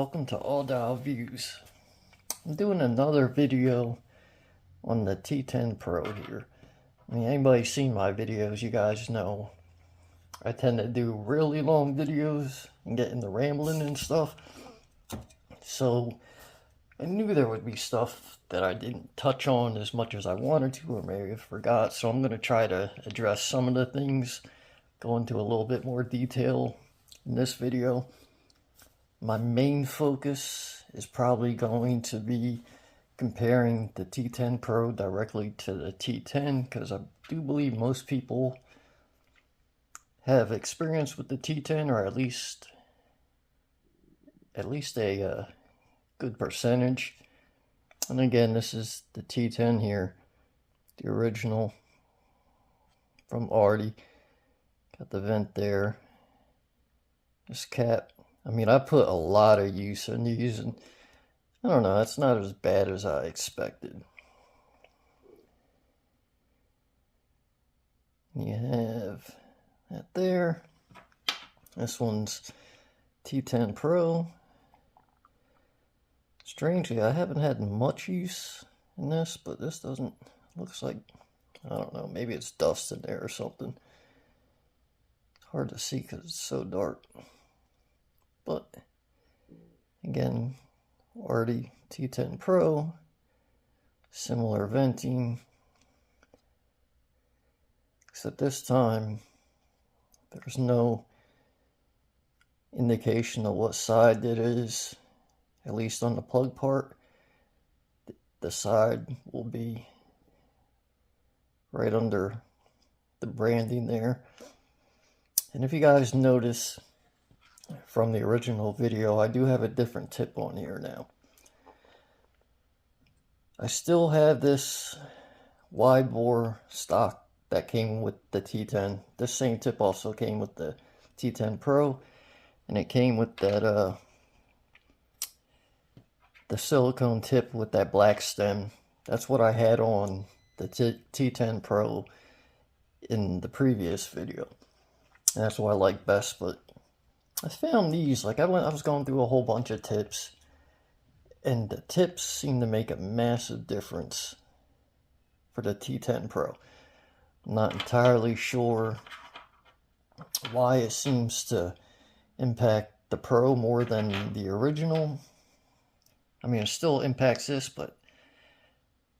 welcome to Audile Views. I'm doing another video on the T10 Pro here. I mean, anybody seen my videos, you guys know I tend to do really long videos and get into rambling and stuff. So I knew there would be stuff that I didn't touch on as much as I wanted to, or maybe I forgot. So I'm going to try to address some of the things, go into a little bit more detail in this video. My main focus is probably going to be comparing the T10 Pro directly to the T10, because I do believe most people have experience with the T10, or at least a good percentage. And again, this is the T10 here, the original from Audile. Got the vent there, this cap. I mean, I put a lot of use in these, and I don't know, it's not as bad as I expected. You have that there. This one's T10 Pro. Strangely, I haven't had much use in this, but this doesn't, looks like, I don't know, maybe it's dust in there or something. Hard to see because it's so dark. But again, Audile T10 Pro, similar venting, except this time there's no indication of what side it is, at least on the plug part. The side will be right under the branding there. And if you guys notice from the original video, I do have a different tip on here now. I still have this wide bore stock that came with the T10. This same tip also came with the T10 Pro, and it came with that the silicone tip with that black stem. That's what I had on the T10 Pro in the previous video. And that's what I like best. But I found these, like I was going through a whole bunch of tips, and the tips seem to make a massive difference for the T10 Pro. I'm not entirely sure why it seems to impact the Pro more than the original. I mean, it still impacts this, but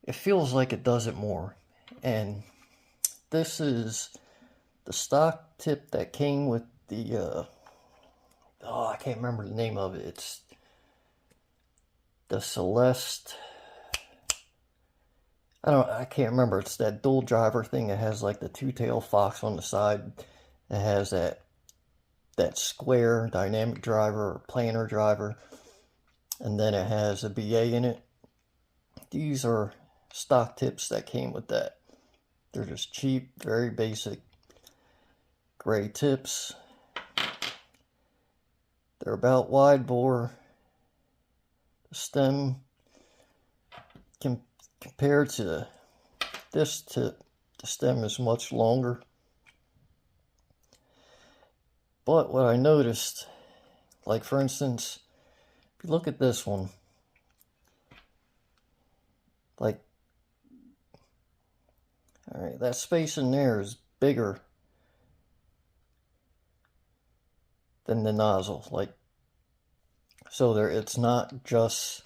it feels like it does it more. And this is the stock tip that came with the I can't remember the name of it. It's the Celeste. I can't remember. It's that dual driver thing. It has like the two-tailed fox on the side. It has that square dynamic driver or planar driver. And then it has a BA in it. These are stock tips that came with that. They're just cheap, very basic gray tips. They're about wide bore. The stem compared to this tip, the stem is much longer. But what I noticed, like for instance, if you look at this one, like, all right, that space in there is bigger than the nozzle, like, so there, it's not just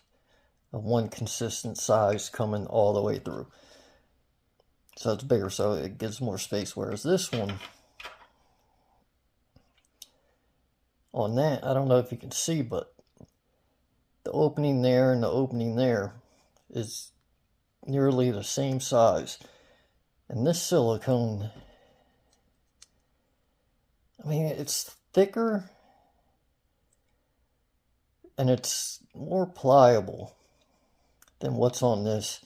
a one consistent size coming all the way through. So it's bigger, so it gives more space. Whereas this one, on that, I don't know if you can see, but the opening there and the opening there is nearly the same size. And this silicone, I mean, it's thicker and it's more pliable than what's on this.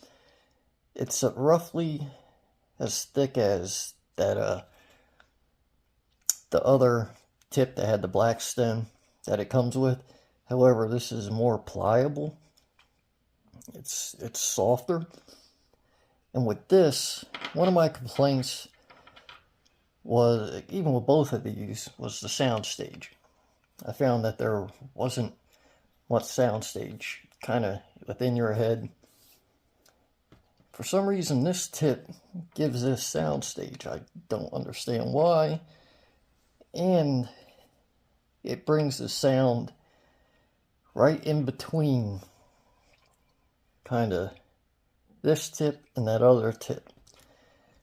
It's roughly as thick as that the other tip that had the black stem that it comes with. However, this is more pliable. It's softer. And with this, one of my complaints was, even with both of these, was the sound stage. I found that there wasn't what soundstage kind of within your head. For some reason, this tip gives this soundstage. I don't understand why. And it brings the sound right in between kind of this tip and that other tip.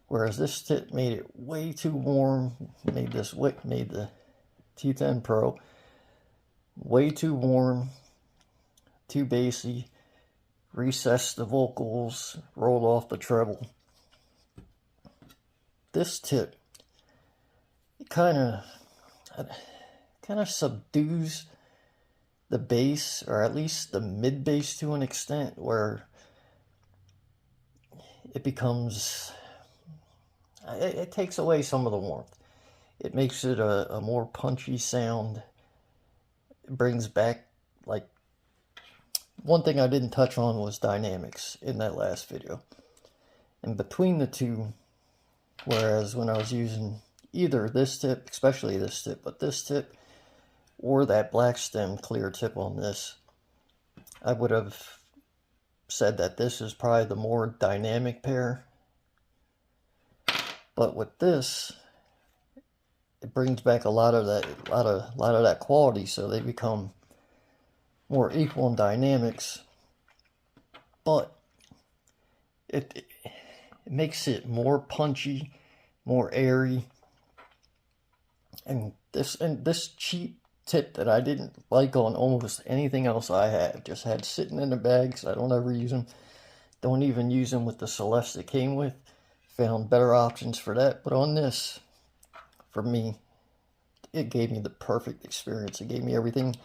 Whereas this tip made it way too warm, made the T10 Pro way too warm, too bassy, recessed the vocals, rolled off the treble. This tip, it kind of subdues the bass, or at least the mid bass to an extent, where it becomes, it takes away some of the warmth. It makes it a more punchy sound. It brings back, like, one thing I didn't touch on was dynamics in that last video. And between the two, whereas when I was using either this tip, especially this tip, but this tip or that black stem clear tip on this, I would have said that this is probably the more dynamic pair. But with this, it brings back a lot of that quality, so they become more equal in dynamics. But it makes it more punchy, more airy. And this cheap tip that I didn't like on almost anything else I had, just had sitting in the bag because I don't ever use them. Don't even use them with the Celeste it came with. Found better options for that. But on this, for me, it gave me the perfect experience. It gave me everything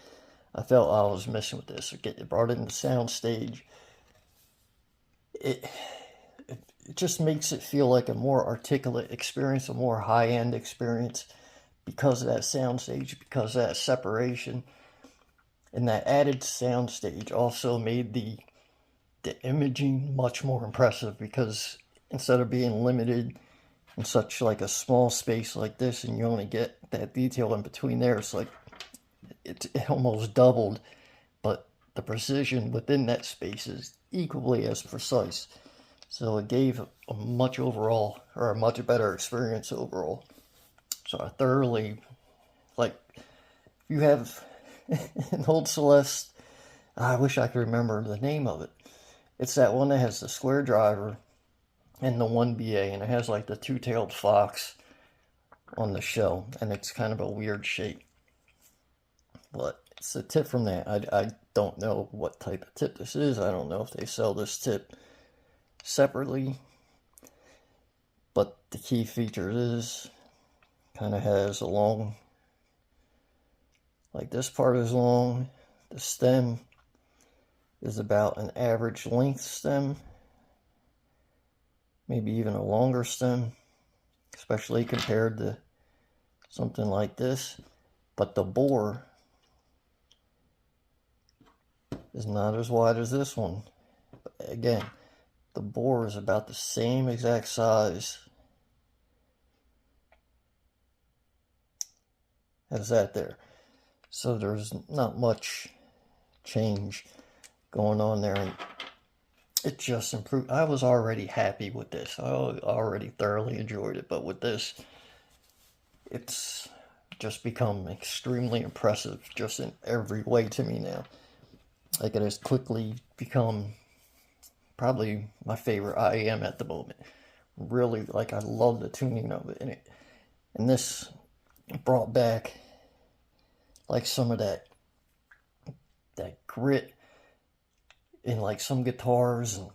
I felt I was missing with this. It brought in the sound stage. It just makes it feel like a more articulate experience, a more high-end experience, because of that soundstage, because of that separation. And that added soundstage also made the imaging much more impressive, because instead of being limited in such like a small space like this, and you only get that detail in between there, it's like it almost doubled, but the precision within that space is equally as precise. So it gave a much better experience overall. So I thoroughly, like, if you have an old Celeste, I wish I could remember the name of it. It's that one that has the square driver and the 1BA, and it has like the two-tailed fox on the shell, and it's kind of a weird shape. But it's a tip from that. I don't know what type of tip this is. I don't know if they sell this tip separately. But the key feature is, kind of has a long, like this part is long, the stem is about an average length stem, maybe even a longer stem, especially compared to something like this. But the bore is not as wide as this one. But again, the bore is about the same exact size as that there. So there's not much change going on there, and it just improved. I was already happy with this. I already thoroughly enjoyed it, but with this, it's just become extremely impressive just in every way to me now. Like, it has quickly become probably my favorite IEM at the moment. Really, like, I love the tuning of it, and this brought back like some of that grit in like some guitars, and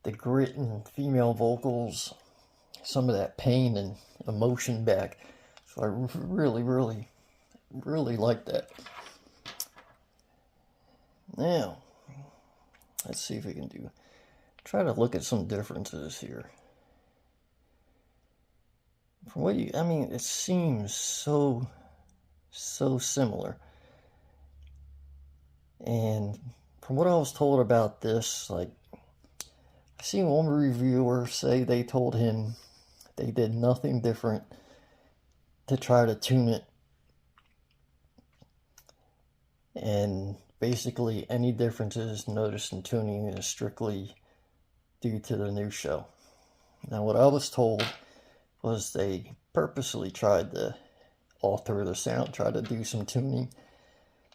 the grit in female vocals, some of that pain and emotion back. So I really like that. Now, let's see if we can try to look at some differences here. From what I mean, it seems so similar. And from what I was told about this, like, I seen one reviewer say they told him they did nothing different to try to tune it. And basically any differences noticed in tuning is strictly due to the new shell. Now, what I was told was they purposely tried to alter the sound, try to do some tuning.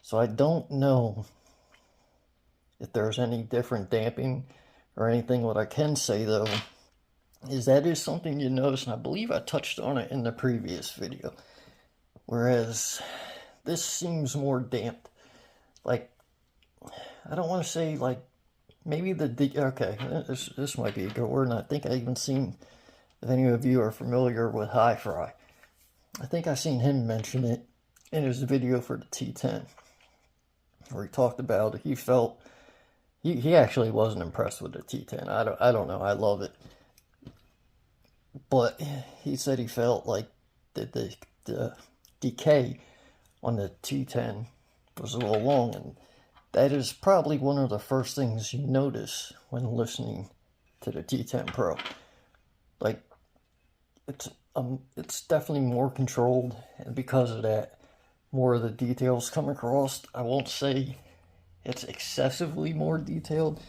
So I don't know if there's any different damping or anything. What I can say though is that is something you notice, and I believe I touched on it in the previous video. Whereas this seems more damped. Like, I don't want to say like maybe okay, this might be a good word, and I think I even seen, if any of you are familiar with Hi-Fi, I think I seen him mention it in his video for the T10, where he talked about he felt he actually wasn't impressed with the T10. I don't know. I love it, but he said he felt like the decay on the T10 was a little long, and that is probably one of the first things you notice when listening to the T10 Pro. Like, it's definitely more controlled, and because of that, more of the details come across. I won't say it's excessively more detailed.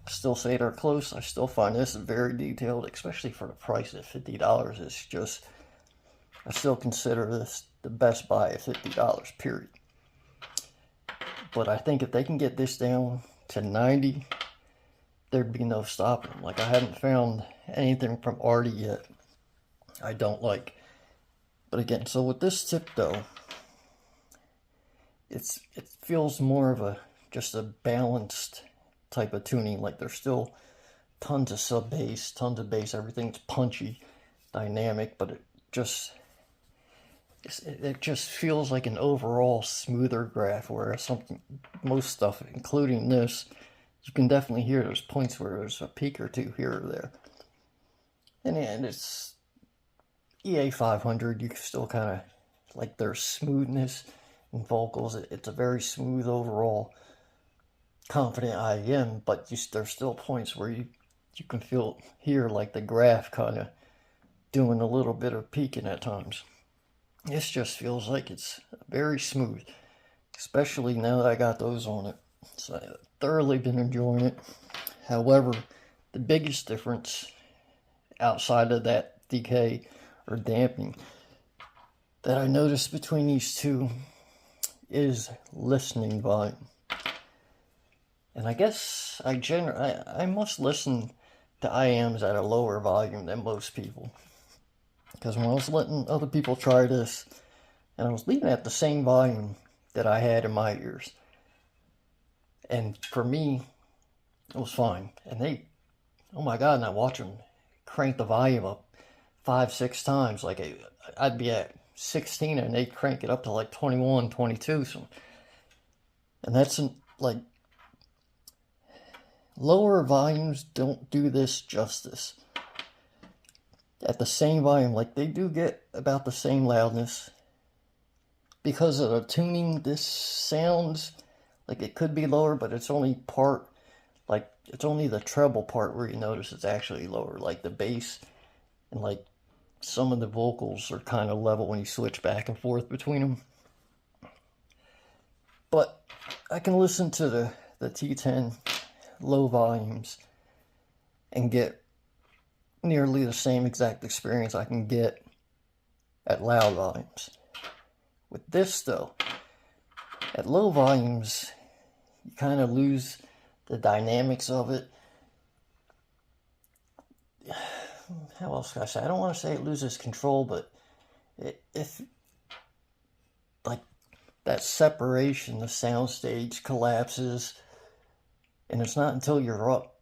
I still say they're close. I still find this very detailed, especially for the price of $50. It's just, I still consider this the best buy at $50, period. But I think if they can get this down to 90, there'd be no stopping them. Like, I haven't found anything from Audile yet I don't like. But again, so with this tip though, it feels more of just a balanced type of tuning. Like, there's still tons of sub bass, tons of bass, everything's punchy, dynamic, but it just feels like an overall smoother graph, whereas most stuff, including this, you can definitely hear there's points where there's a peak or two here or there. And it's EA500, you can still kind of, like, there's smoothness in vocals. It's a very smooth overall, confident IEM, but there's still points where you can hear like the graph kind of doing a little bit of peaking at times. This just feels like it's very smooth, especially now that I got those on it. So I've thoroughly been enjoying it. However, the biggest difference outside of that decay or damping that I noticed between these two is listening volume. And I guess I must listen to IEMs at a lower volume than most people. Because when I was letting other people try this, and I was leaving at the same volume that I had in my ears, and for me, it was fine. And they, oh my God, and I watch them crank the volume up 5-6 times. Like, I'd be at 16 and they'd crank it up to like 21, 22. So, and that's like, lower volumes don't do this justice. At the same volume, like, they do get about the same loudness. Because of the tuning, this sounds like it could be lower, but it's only it's only the treble part where you notice it's actually lower. Like, the bass and like some of the vocals are kind of level when you switch back and forth between them. But I can listen to the T10 low volumes and get nearly the same exact experience I can get at loud volumes. With this though, at low volumes, you kind of lose the dynamics of it. How else can I say? I don't want to say it loses control, but if like that separation, the soundstage collapses, and it's not until you're up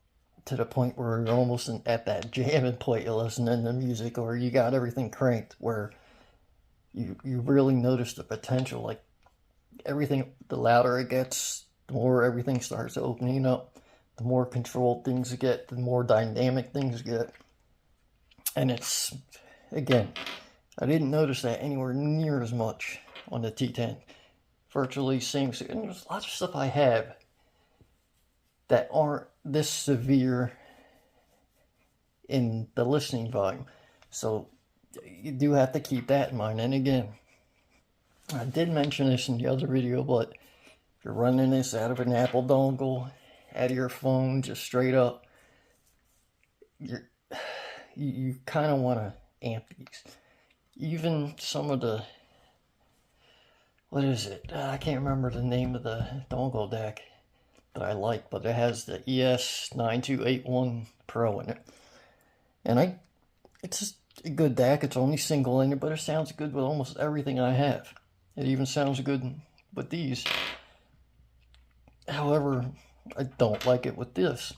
to the point where you're almost at that jamming point, you're listening to music, or you got everything cranked, where you really notice the potential. Like, everything, the louder it gets, the more everything starts opening up, the more controlled things get, the more dynamic things get. And it's, again, I didn't notice that anywhere near as much on the T10. Virtually same, and there's lots of stuff I have that aren't this severe in the listening volume. So you do have to keep that in mind. And again, I did mention this in the other video, but you're running this out of an Apple dongle, out of your phone, just straight up, you kind of want to amp these. Even some of the, what is it? I can't remember the name of the dongle deck that I like, but it has the ES9281 Pro in it. And it's just a good deck. It's only single in it, but it sounds good with almost everything I have. It even sounds good with these. However, I don't like it with this.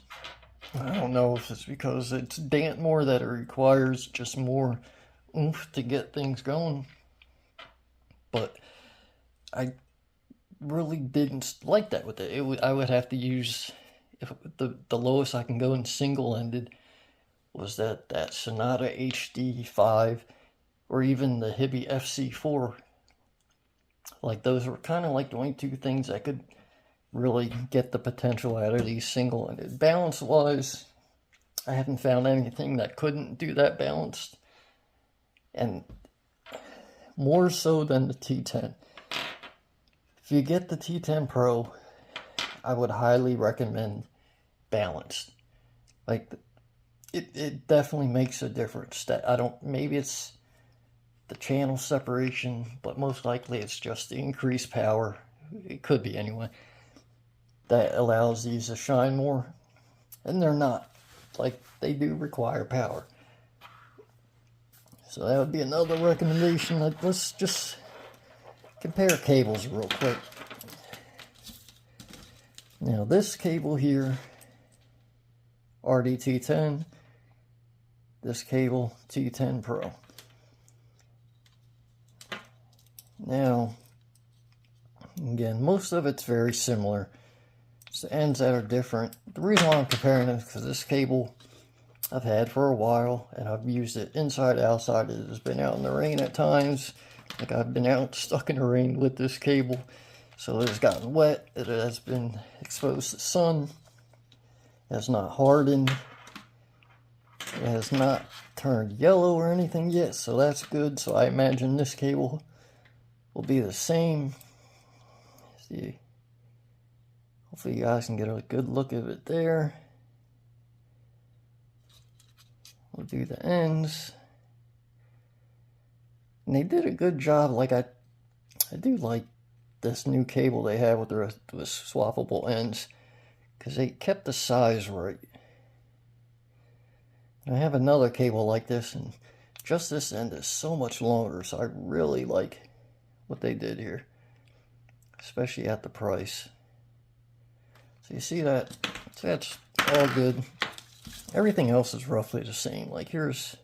I don't know if it's because it's more that it requires just more oomph to get things going. But I really didn't like that with it. I would have to use, if the lowest I can go in single-ended was that Sonata HD5 or even the Hibby FC4. Like, those were kind of like the only two things I could really get the potential out of these single-ended. Balance-wise, I haven't found anything that couldn't do that balanced. And more so than the T10. If you get the T10 Pro, I would highly recommend balanced. Like, it definitely makes a difference. Maybe it's the channel separation, but most likely it's just the increased power. It could be anyway. That allows these to shine more. And they're not. Like, they do require power. So that would be another recommendation. Let's just compare cables real quick. Now this cable here, RDT10, this cable T10 Pro. Now, again, most of it's very similar. It's the ends that are different. The reason why I'm comparing it is because this cable I've had for a while, and I've used it inside, outside. It has been out in the rain at times. Like, I've been out stuck in the rain with this cable, so it has gotten wet. It has been exposed to sun. It has not hardened. It has not turned yellow or anything yet, so that's good. So I imagine this cable will be the same. See, hopefully you guys can get a good look of it there. We'll do the ends. And they did a good job. Like, I do like this new cable they have with the swappable ends, because they kept the size right. And I have another cable like this, and just this end is so much longer, so I really like what they did here, especially at the price. So you see that? So that's all good. Everything else is roughly the same. Like, here's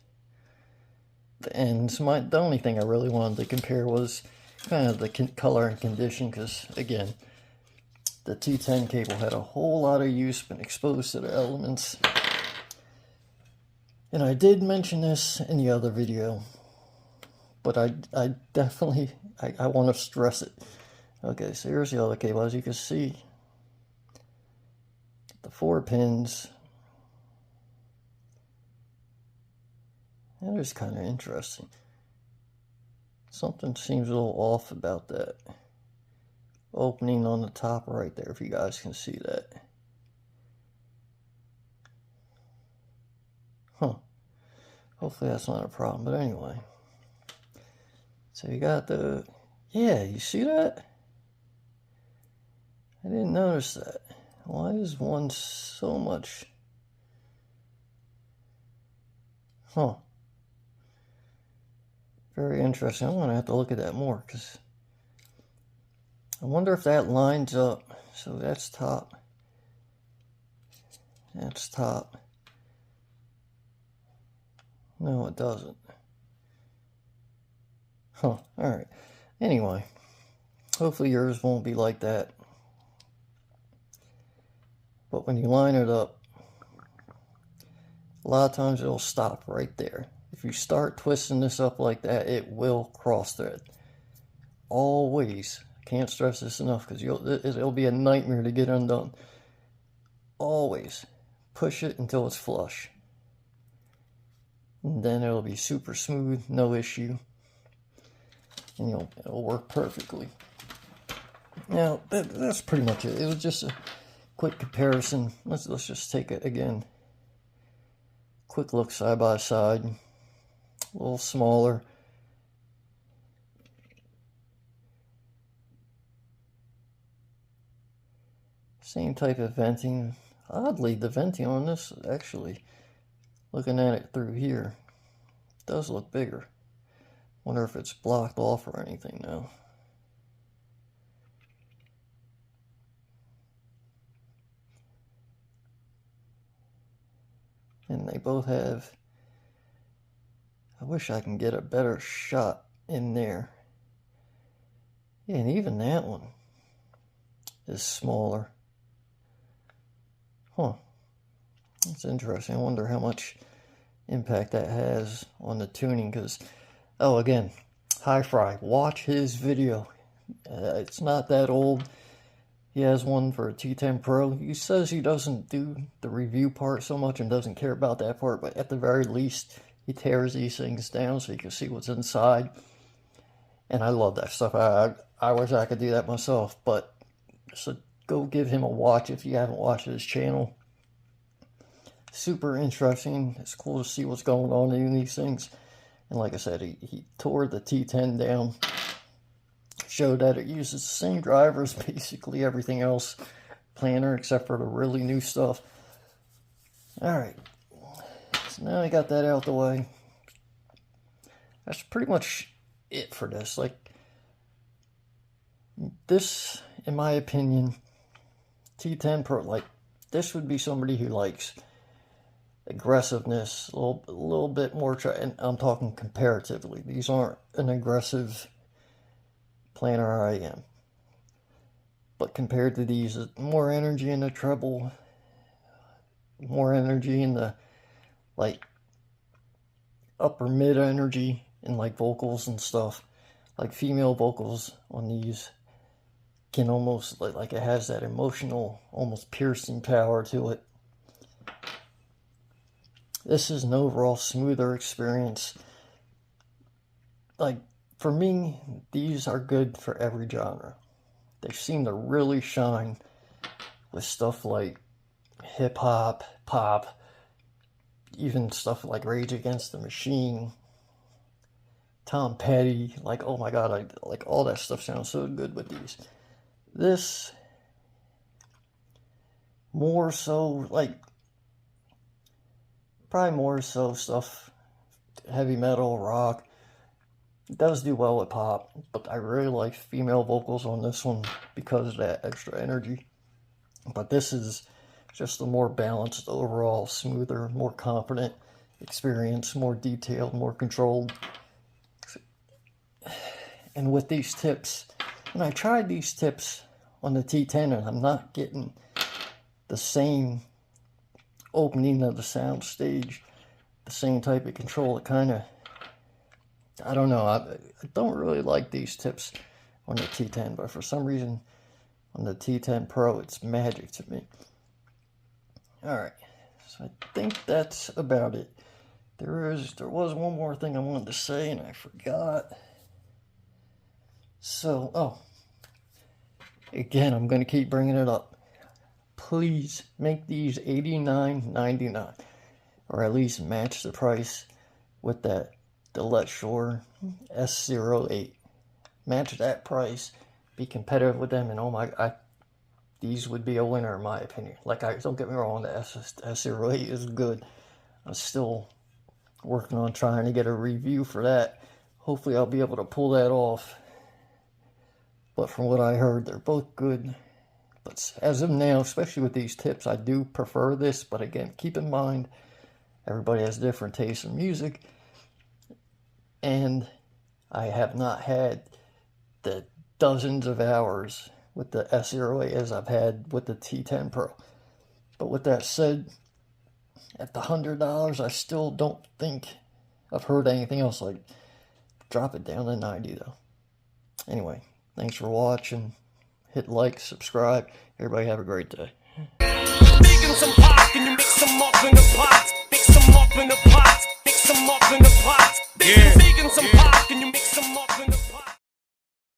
the ends. The only thing I really wanted to compare was kind of the color and condition, because again, the T10 cable had a whole lot of use, been exposed to the elements. And I did mention this in the other video, but I definitely want to stress it. Okay, so here's the other cable. As you can see, the 4 pins. That is kind of interesting. Something seems a little off about that opening on the top right there, if you guys can see that. Huh. Hopefully that's not a problem, but anyway. So you got the, yeah, you see that? I didn't notice that. Why is one so much? Huh. Very interesting. I'm going to have to look at that more, because I wonder if that lines up. So that's top. That's top. No, it doesn't. Huh. Alright. Anyway. Hopefully yours won't be like that. But when you line it up, a lot of times it'll stop right there. If you start twisting this up like that, it will cross thread. Always. Can't stress this enough, because it'll be a nightmare to get undone. Always push it until it's flush. And then it'll be super smooth, no issue. And it'll work perfectly. Now, that's pretty much it. It was just a quick comparison. Let's just take it again. Quick look side by side. A little smaller. Same type of venting. Oddly, the venting on this, actually, looking at it through here, does look bigger. Wonder if it's blocked off or anything now. And they both have, I wish I can get a better shot in there. Yeah, and even that one is smaller. Huh. That's interesting. I wonder how much impact that has on the tuning, because, oh, again, Hi Fry, watch his video. It's not that old. He has one for a T10 Pro. He says he doesn't do the review part so much and doesn't care about that part, but at the very least, he tears these things down so you can see what's inside. And I love that stuff. I wish I could do that myself, but so go give him a watch if you haven't watched his channel. Super interesting. It's cool to see what's going on in these things. And like I said, he tore the T10 down. Showed that it uses the same drivers, basically everything else, planner, except for the really new stuff. Alright, so now I got that out the way. That's pretty much it for this. Like, this, in my opinion, T10 Pro, like, this would be somebody who likes aggressiveness, a little bit more, and I'm talking comparatively. These aren't an aggressive planner I am, but compared to these, more energy in the treble, more energy in the like upper mid energy in like vocals and stuff. Like female vocals on these can almost like it has that emotional, almost piercing power to it. This is an overall smoother experience. Like, for me, these are good for every genre. They seem to really shine with stuff like hip-hop, pop, even stuff like Rage Against the Machine, Tom Petty. Like, oh my god, like all that stuff sounds so good with these. This, more so, like, probably more so stuff, heavy metal, rock. It does do well with pop, but I really like female vocals on this one because of that extra energy. But this is just a more balanced, overall, smoother, more confident experience, more detailed, more controlled. And with these tips, and I tried these tips on the T10, and I'm not getting the same opening of the sound stage, the same type of control. It kind of, I don't know, I don't really like these tips on the T10, but for some reason on the T10 Pro, it's magic to me. Alright, so I think that's about it. There was one more thing I wanted to say, and I forgot. So, oh, again, I'm going to keep bringing it up. Please make these $89.99, or at least match the price with the Letshour S08. Match that price, be competitive with them, and oh my, these would be a winner in my opinion. Like, don't get me wrong, the S08 is good. I'm still working on trying to get a review for that. Hopefully I'll be able to pull that off. But from what I heard, they're both good. But as of now, especially with these tips, I do prefer this. But again, keep in mind, everybody has different tastes in music. And I have not had the dozens of hours with the S08 as I've had with the T10 Pro. But with that said, at the $100, I still don't think I've heard anything else. Like, drop it down to 90 though. Anyway, thanks for watching. Hit like, subscribe. Everybody have a great day. Making some pot, can you mix them up in the pot? Mix them up in the pot, mix them up in the pot. Yeah. Making some pot.